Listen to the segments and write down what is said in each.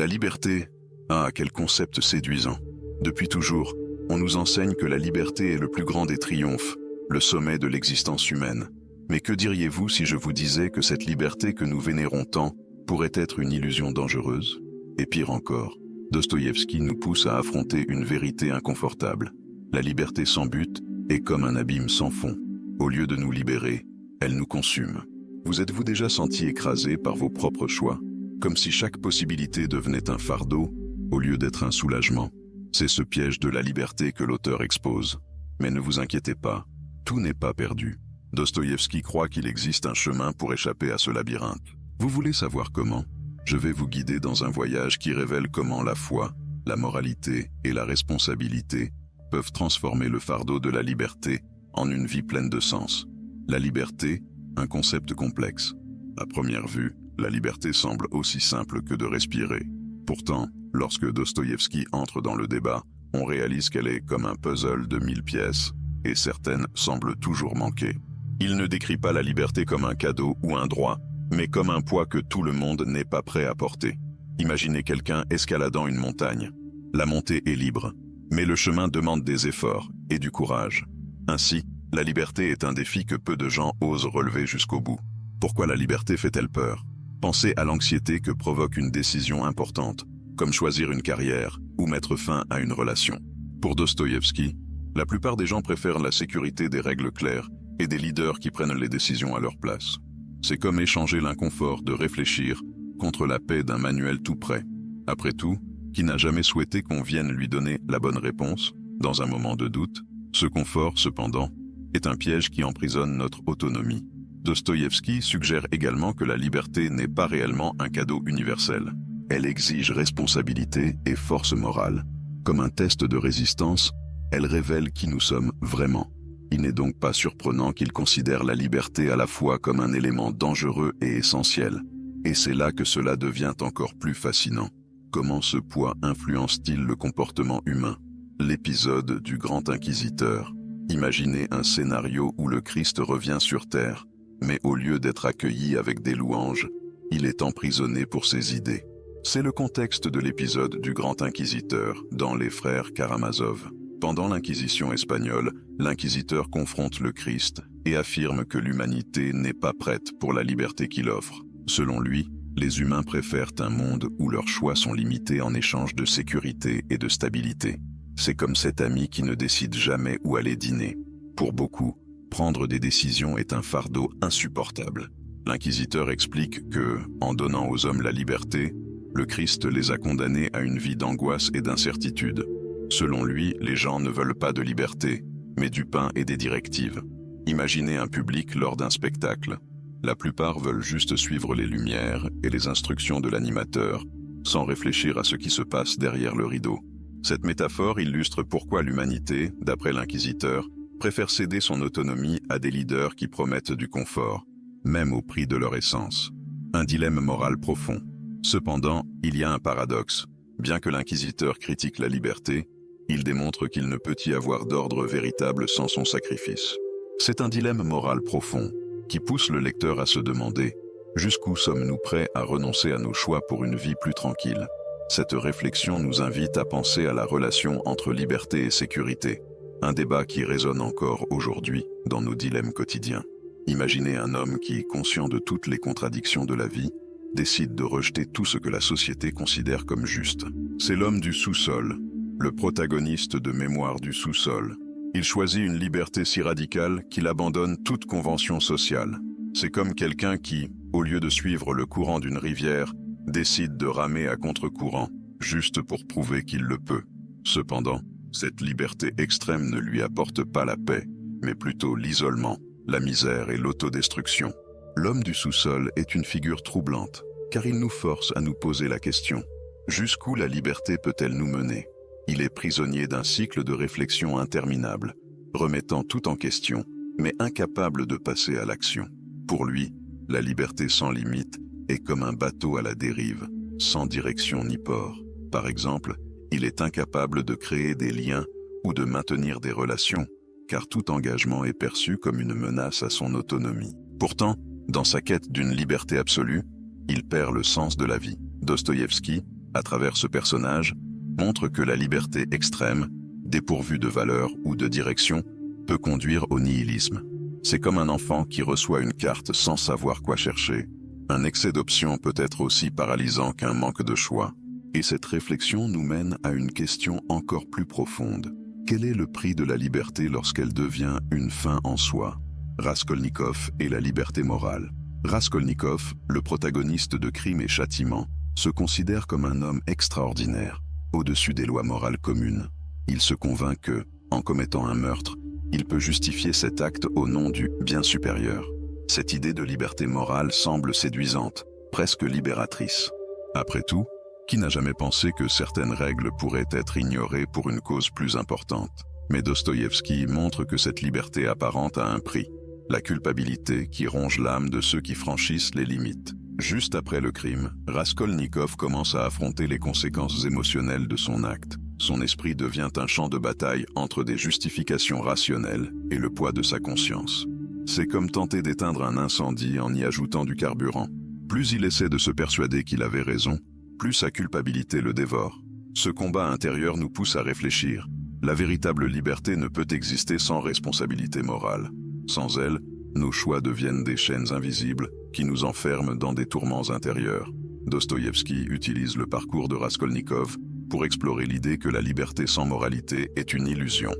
La liberté, ah, quel concept séduisant. Depuis toujours, on nous enseigne que la liberté est le plus grand des triomphes, le sommet de l'existence humaine. Mais que diriez-vous si je vous disais que cette liberté que nous vénérons tant pourrait être une illusion dangereuse? Et pire encore, Dostoïevski nous pousse à affronter une vérité inconfortable. La liberté sans but est comme un abîme sans fond. Au lieu de nous libérer, elle nous consume. Vous êtes-vous déjà senti écrasé par vos propres choix, comme si chaque possibilité devenait un fardeau, au lieu d'être un soulagement? C'est ce piège de la liberté que l'auteur expose. Mais ne vous inquiétez pas, tout n'est pas perdu. Dostoïevski croit qu'il existe un chemin pour échapper à ce labyrinthe. Vous voulez savoir comment? Je vais vous guider dans un voyage qui révèle comment la foi, la moralité et la responsabilité peuvent transformer le fardeau de la liberté en une vie pleine de sens. La liberté, un concept complexe. À première vue, la liberté semble aussi simple que de respirer. Pourtant, lorsque Dostoïevski entre dans le débat, on réalise qu'elle est comme un puzzle de 1000 pièces, et certaines semblent toujours manquer. Il ne décrit pas la liberté comme un cadeau ou un droit, mais comme un poids que tout le monde n'est pas prêt à porter. Imaginez quelqu'un escaladant une montagne. La montée est libre, mais le chemin demande des efforts et du courage. Ainsi, la liberté est un défi que peu de gens osent relever jusqu'au bout. Pourquoi la liberté fait-elle peur? Pensez à l'anxiété que provoque une décision importante, comme choisir une carrière ou mettre fin à une relation. Pour Dostoïevski, la plupart des gens préfèrent la sécurité des règles claires et des leaders qui prennent les décisions à leur place. C'est comme échanger l'inconfort de réfléchir contre la paix d'un manuel tout prêt. Après tout, qui n'a jamais souhaité qu'on vienne lui donner la bonne réponse dans un moment de doute? Ce confort, cependant, est un piège qui emprisonne notre autonomie. Dostoïevski suggère également que la liberté n'est pas réellement un cadeau universel. Elle exige responsabilité et force morale. Comme un test de résistance, elle révèle qui nous sommes vraiment. Il n'est donc pas surprenant qu'il considère la liberté à la fois comme un élément dangereux et essentiel. Et c'est là que cela devient encore plus fascinant. Comment ce poids influence-t-il le comportement humain? L'épisode du Grand Inquisiteur. Imaginez un scénario où le Christ revient sur terre, mais au lieu d'être accueilli avec des louanges, il est emprisonné pour ses idées. C'est le contexte de l'épisode du Grand Inquisiteur dans Les Frères Karamazov. Pendant l'Inquisition espagnole, l'inquisiteur confronte le Christ et affirme que l'humanité n'est pas prête pour la liberté qu'il offre. Selon lui, les humains préfèrent un monde où leurs choix sont limités en échange de sécurité et de stabilité. C'est comme cet ami qui ne décide jamais où aller dîner. Pour beaucoup, prendre des décisions est un fardeau insupportable. L'inquisiteur explique que, en donnant aux hommes la liberté, le Christ les a condamnés à une vie d'angoisse et d'incertitude. Selon lui, les gens ne veulent pas de liberté, mais du pain et des directives. Imaginez un public lors d'un spectacle. La plupart veulent juste suivre les lumières et les instructions de l'animateur, sans réfléchir à ce qui se passe derrière le rideau. Cette métaphore illustre pourquoi l'humanité, d'après l'inquisiteur, préfère céder son autonomie à des leaders qui promettent du confort, même au prix de leur essence. Un dilemme moral profond. Cependant, il y a un paradoxe. Bien que l'inquisiteur critique la liberté, il démontre qu'il ne peut y avoir d'ordre véritable sans son sacrifice. C'est un dilemme moral profond qui pousse le lecteur à se demander « Jusqu'où sommes-nous prêts à renoncer à nos choix pour une vie plus tranquille ?» Cette réflexion nous invite à penser à la relation entre liberté et sécurité, un débat qui résonne encore aujourd'hui dans nos dilemmes quotidiens. Imaginez un homme qui, conscient de toutes les contradictions de la vie, décide de rejeter tout ce que la société considère comme juste. C'est l'homme du sous-sol, le protagoniste de Mémoires du sous-sol. Il choisit une liberté si radicale qu'il abandonne toute convention sociale. C'est comme quelqu'un qui, au lieu de suivre le courant d'une rivière, décide de ramer à contre-courant, juste pour prouver qu'il le peut. Cependant, cette liberté extrême ne lui apporte pas la paix, mais plutôt l'isolement, la misère et l'autodestruction. L'homme du sous-sol est une figure troublante, car il nous force à nous poser la question. Jusqu'où la liberté peut-elle nous mener? Il est prisonnier d'un cycle de réflexion interminable, remettant tout en question, mais incapable de passer à l'action. Pour lui, la liberté sans limite est comme un bateau à la dérive, sans direction ni port. Par exemple, il est incapable de créer des liens ou de maintenir des relations, car tout engagement est perçu comme une menace à son autonomie. Pourtant, dans sa quête d'une liberté absolue, il perd le sens de la vie. Dostoïevski, à travers ce personnage, montre que la liberté extrême, dépourvue de valeur ou de direction, peut conduire au nihilisme. C'est comme un enfant qui reçoit une carte sans savoir quoi chercher. Un excès d'options peut être aussi paralysant qu'un manque de choix. Et cette réflexion nous mène à une question encore plus profonde. Quel est le prix de la liberté lorsqu'elle devient une fin en soi? Raskolnikov et la liberté morale. Raskolnikov, le protagoniste de Crime et Châtiment, se considère comme un homme extraordinaire, au-dessus des lois morales communes. Il se convainc que, en commettant un meurtre, il peut justifier cet acte au nom du bien supérieur. Cette idée de liberté morale semble séduisante, presque libératrice. Après tout, qui n'a jamais pensé que certaines règles pourraient être ignorées pour une cause plus importante? Mais Dostoïevski montre que cette liberté apparente a un prix, la culpabilité qui ronge l'âme de ceux qui franchissent les limites. Juste après le crime, Raskolnikov commence à affronter les conséquences émotionnelles de son acte. Son esprit devient un champ de bataille entre des justifications rationnelles et le poids de sa conscience. C'est comme tenter d'éteindre un incendie en y ajoutant du carburant. Plus il essaie de se persuader qu'il avait raison, plus sa culpabilité le dévore. Ce combat intérieur nous pousse à réfléchir. La véritable liberté ne peut exister sans responsabilité morale. Sans elle, nos choix deviennent des chaînes invisibles qui nous enferment dans des tourments intérieurs. Dostoïevski utilise le parcours de Raskolnikov pour explorer l'idée que la liberté sans moralité est une illusion.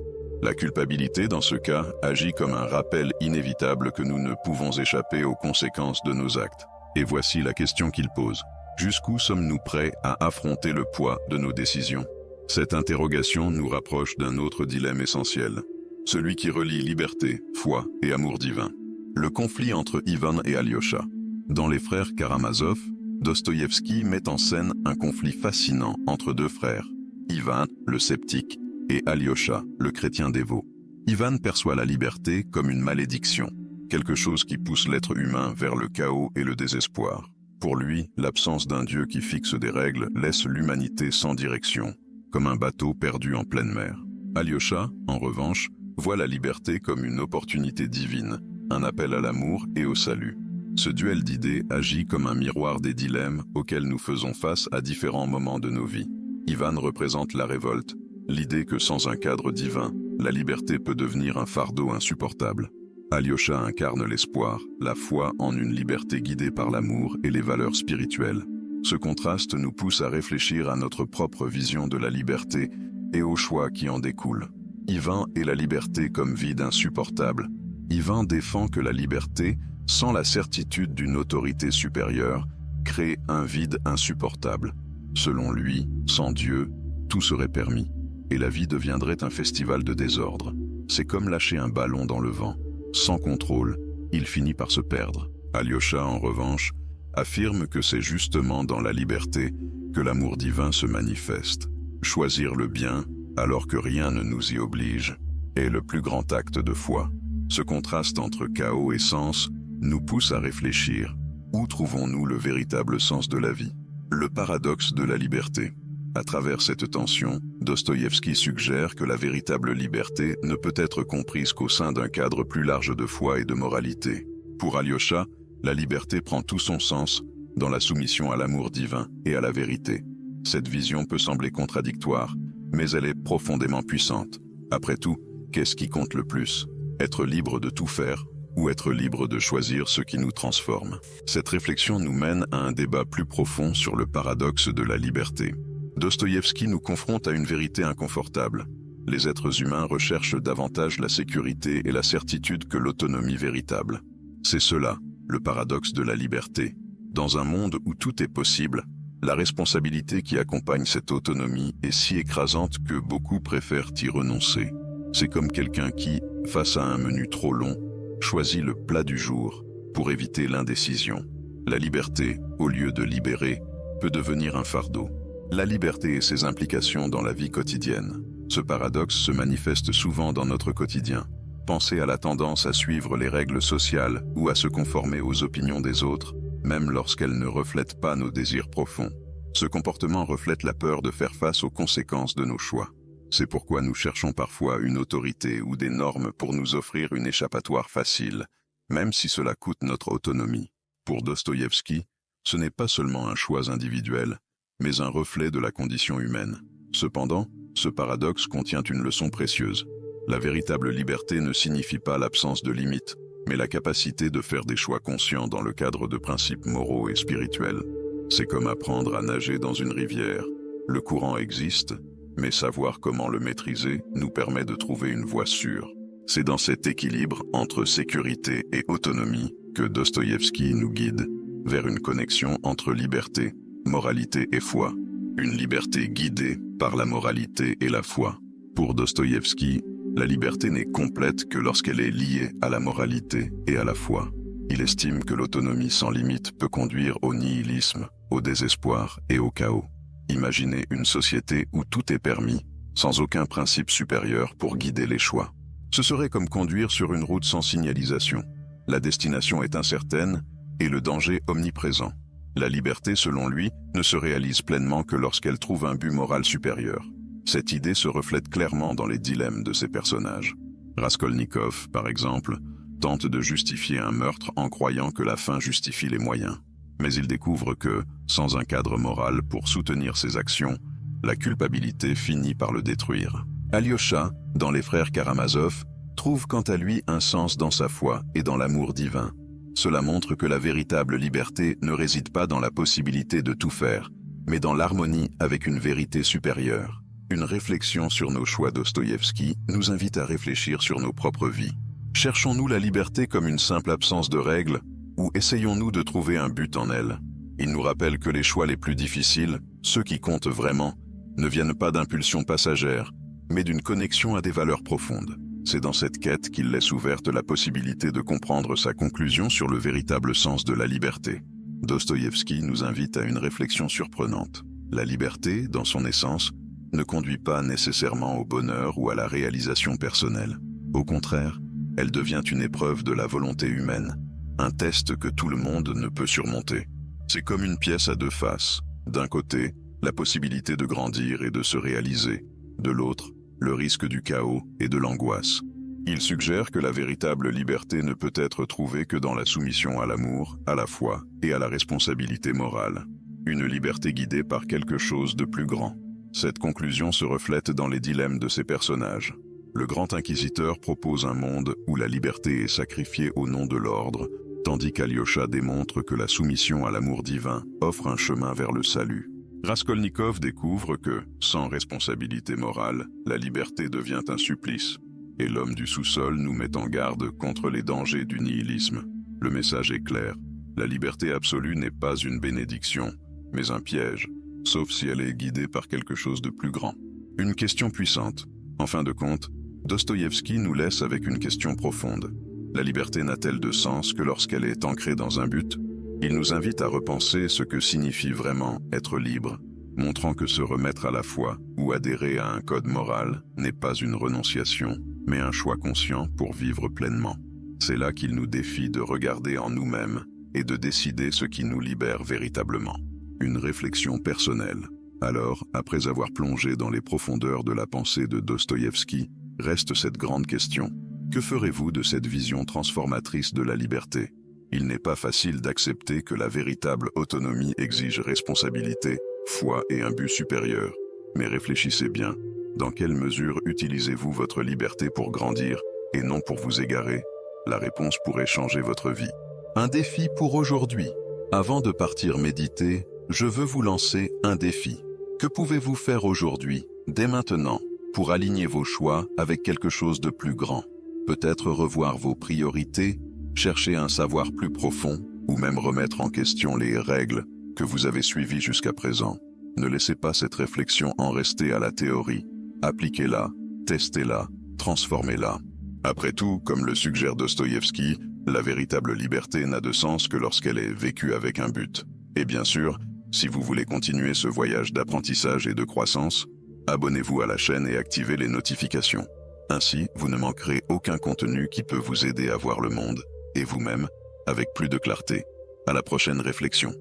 La culpabilité, dans ce cas, agit comme un rappel inévitable que nous ne pouvons échapper aux conséquences de nos actes. Et voici la question qu'il pose. Jusqu'où sommes-nous prêts à affronter le poids de nos décisions? Cette interrogation nous rapproche d'un autre dilemme essentiel, celui qui relie liberté, foi et amour divin. Le conflit entre Ivan et Alyosha. Dans Les Frères Karamazov, Dostoïevski met en scène un conflit fascinant entre deux frères, Ivan, le sceptique, et Alyosha, le chrétien dévot. Ivan perçoit la liberté comme une malédiction, quelque chose qui pousse l'être humain vers le chaos et le désespoir. Pour lui, l'absence d'un Dieu qui fixe des règles laisse l'humanité sans direction, comme un bateau perdu en pleine mer. Alyosha, en revanche, voit la liberté comme une opportunité divine, un appel à l'amour et au salut. Ce duel d'idées agit comme un miroir des dilemmes auxquels nous faisons face à différents moments de nos vies. Ivan représente la révolte, l'idée que sans un cadre divin, la liberté peut devenir un fardeau insupportable. Alyosha incarne l'espoir, la foi en une liberté guidée par l'amour et les valeurs spirituelles. Ce contraste nous pousse à réfléchir à notre propre vision de la liberté et aux choix qui en découlent. Ivan est la liberté comme vide insupportable. Ivan défend que la liberté, sans la certitude d'une autorité supérieure, crée un vide insupportable. Selon lui, sans Dieu, tout serait permis, et la vie deviendrait un festival de désordre. C'est comme lâcher un ballon dans le vent. Sans contrôle, il finit par se perdre. Alyosha, en revanche, affirme que c'est justement dans la liberté que l'amour divin se manifeste. Choisir le bien, alors que rien ne nous y oblige, est le plus grand acte de foi. Ce contraste entre chaos et sens nous pousse à réfléchir. Où trouvons-nous le véritable sens de la vie? Le paradoxe de la liberté. À travers cette tension, Dostoïevski suggère que la véritable liberté ne peut être comprise qu'au sein d'un cadre plus large de foi et de moralité. Pour Alyosha, la liberté prend tout son sens dans la soumission à l'amour divin et à la vérité. Cette vision peut sembler contradictoire, mais elle est profondément puissante. Après tout, qu'est-ce qui compte le plus? Être libre de tout faire ou être libre de choisir ce qui nous transforme? Cette réflexion nous mène à un débat plus profond sur le paradoxe de la liberté. Dostoïevski nous confronte à une vérité inconfortable. Les êtres humains recherchent davantage la sécurité et la certitude que l'autonomie véritable. C'est cela, le paradoxe de la liberté. Dans un monde où tout est possible, la responsabilité qui accompagne cette autonomie est si écrasante que beaucoup préfèrent y renoncer. C'est comme quelqu'un qui, face à un menu trop long, choisit le plat du jour pour éviter l'indécision. La liberté, au lieu de libérer, peut devenir un fardeau. La liberté et ses implications dans la vie quotidienne. Ce paradoxe se manifeste souvent dans notre quotidien. Pensez à la tendance à suivre les règles sociales ou à se conformer aux opinions des autres, même lorsqu'elles ne reflètent pas nos désirs profonds. Ce comportement reflète la peur de faire face aux conséquences de nos choix. C'est pourquoi nous cherchons parfois une autorité ou des normes pour nous offrir une échappatoire facile, même si cela coûte notre autonomie. Pour Dostoïevski, ce n'est pas seulement un choix individuel, mais un reflet de la condition humaine. Cependant, ce paradoxe contient une leçon précieuse. La véritable liberté ne signifie pas l'absence de limites, mais la capacité de faire des choix conscients dans le cadre de principes moraux et spirituels. C'est comme apprendre à nager dans une rivière. Le courant existe, mais savoir comment le maîtriser nous permet de trouver une voie sûre. C'est dans cet équilibre entre sécurité et autonomie que Dostoïevski nous guide vers une connexion entre liberté, moralité et foi. Une liberté guidée par la moralité et la foi. Pour Dostoïevski, la liberté n'est complète que lorsqu'elle est liée à la moralité et à la foi. Il estime que l'autonomie sans limite peut conduire au nihilisme, au désespoir et au chaos. Imaginez une société où tout est permis, sans aucun principe supérieur pour guider les choix. Ce serait comme conduire sur une route sans signalisation. La destination est incertaine et le danger omniprésent. La liberté, selon lui, ne se réalise pleinement que lorsqu'elle trouve un but moral supérieur. Cette idée se reflète clairement dans les dilemmes de ces personnages. Raskolnikov, par exemple, tente de justifier un meurtre en croyant que la fin justifie les moyens. Mais il découvre que, sans un cadre moral pour soutenir ses actions, la culpabilité finit par le détruire. Alyosha, dans Les Frères Karamazov, trouve quant à lui un sens dans sa foi et dans l'amour divin. Cela montre que la véritable liberté ne réside pas dans la possibilité de tout faire, mais dans l'harmonie avec une vérité supérieure. Une réflexion sur nos choix Dostoïevski nous invite à réfléchir sur nos propres vies. Cherchons-nous la liberté comme une simple absence de règles, ou essayons-nous de trouver un but en elle? Il nous rappelle que les choix les plus difficiles, ceux qui comptent vraiment, ne viennent pas d'impulsions passagères, mais d'une connexion à des valeurs profondes. C'est dans cette quête qu'il laisse ouverte la possibilité de comprendre sa conclusion sur le véritable sens de la liberté. Dostoïevski nous invite à une réflexion surprenante. La liberté, dans son essence, ne conduit pas nécessairement au bonheur ou à la réalisation personnelle. Au contraire, elle devient une épreuve de la volonté humaine, un test que tout le monde ne peut surmonter. C'est comme une pièce à deux faces. D'un côté, la possibilité de grandir et de se réaliser. De l'autre, le risque du chaos et de l'angoisse. Il suggère que la véritable liberté ne peut être trouvée que dans la soumission à l'amour, à la foi et à la responsabilité morale. Une liberté guidée par quelque chose de plus grand. Cette conclusion se reflète dans les dilemmes de ces personnages. Le grand inquisiteur propose un monde où la liberté est sacrifiée au nom de l'ordre, tandis qu'Alyosha démontre que la soumission à l'amour divin offre un chemin vers le salut. Raskolnikov découvre que, sans responsabilité morale, la liberté devient un supplice, et l'homme du sous-sol nous met en garde contre les dangers du nihilisme. Le message est clair, la liberté absolue n'est pas une bénédiction, mais un piège, sauf si elle est guidée par quelque chose de plus grand. Une question puissante. En fin de compte, Dostoïevski nous laisse avec une question profonde. La liberté n'a-t-elle de sens que lorsqu'elle est ancrée dans un but ? Il nous invite à repenser ce que signifie vraiment être libre, montrant que se remettre à la foi ou adhérer à un code moral n'est pas une renonciation, mais un choix conscient pour vivre pleinement. C'est là qu'il nous défie de regarder en nous-mêmes et de décider ce qui nous libère véritablement. Une réflexion personnelle. Alors, après avoir plongé dans les profondeurs de la pensée de Dostoïevski, reste cette grande question. Que ferez-vous de cette vision transformatrice de la liberté ? Il n'est pas facile d'accepter que la véritable autonomie exige responsabilité, foi et un but supérieur. Mais réfléchissez bien, dans quelle mesure utilisez-vous votre liberté pour grandir et non pour vous égarer? La réponse pourrait changer votre vie. Un défi pour aujourd'hui. Avant de partir méditer, je veux vous lancer un défi. Que pouvez-vous faire aujourd'hui, dès maintenant, pour aligner vos choix avec quelque chose de plus grand? Peut-être revoir vos priorités, chercher un savoir plus profond ou même remettre en question les règles que vous avez suivies jusqu'à présent. Ne laissez pas cette réflexion en rester à la théorie. Appliquez-la, testez-la, transformez-la. Après tout, comme le suggère Dostoïevski, la véritable liberté n'a de sens que lorsqu'elle est vécue avec un but. Et bien sûr, si vous voulez continuer ce voyage d'apprentissage et de croissance, abonnez-vous à la chaîne et activez les notifications. Ainsi, vous ne manquerez aucun contenu qui peut vous aider à voir le monde, et vous-même, avec plus de clarté. À la prochaine réflexion.